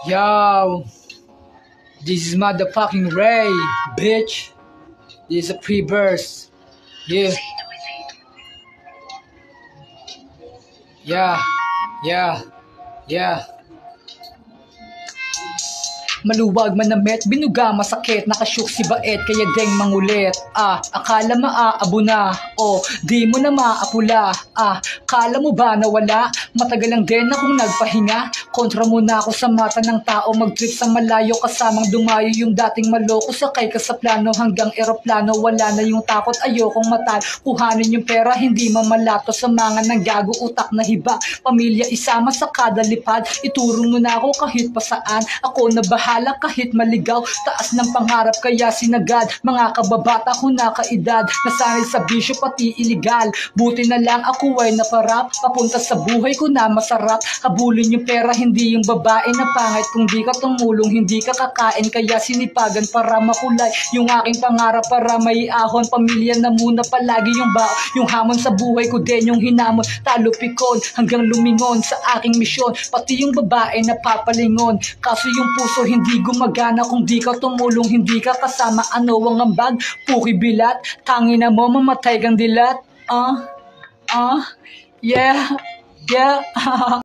Yo, this is motherfucking Ray, bitch. This is a pre-verse. Yeah. Yeah. Yeah. Yeah. Maluwag manamit, binuga masakit, nakashook si Baet, kaya deng mangulit. Akala maaabo na, di mo na maapula. Kala mo ba nawala? Matagal lang din akong nagpahinga. Kontra mo na ako sa mata ng tao, mag-trip sa malayo kasamang dumayo yung dating maloko. Sakay ka sa plano hanggang eroplano, wala na yung takot, ayokong matal. Kuhanin yung pera, hindi mamalato sa mga nanggago, utak na hiba. Pamilya isama sa kada lipad, ituro mo na ako kahit pa saan. Ako na bahala kahit maligaw, taas ng pangarap kaya sinagad. Mga kababata ko na kaedad, nasanay sa bisyo pati iligal. Buti na lang ako ay naparap, papunta sa buhay ko na masarap. Habulin yung pera, hindi yung babae na pangit. Kung di ka tumulong, hindi ka kakain, kaya sinipagan para makulay yung aking pangarap, para may ahon. Pamilya na muna palagi yung bao, yung hamon sa buhay ko din yung hinamon. Talo pikon hanggang lumingon sa aking misyon, pati yung babae na papalingon. Kaso yung puso hindi gumagana kung di ka tumulong, hindi ka kasama. Ano ang ambag? Puki bilat, tangina mo mamatay kang dilat. Yeah.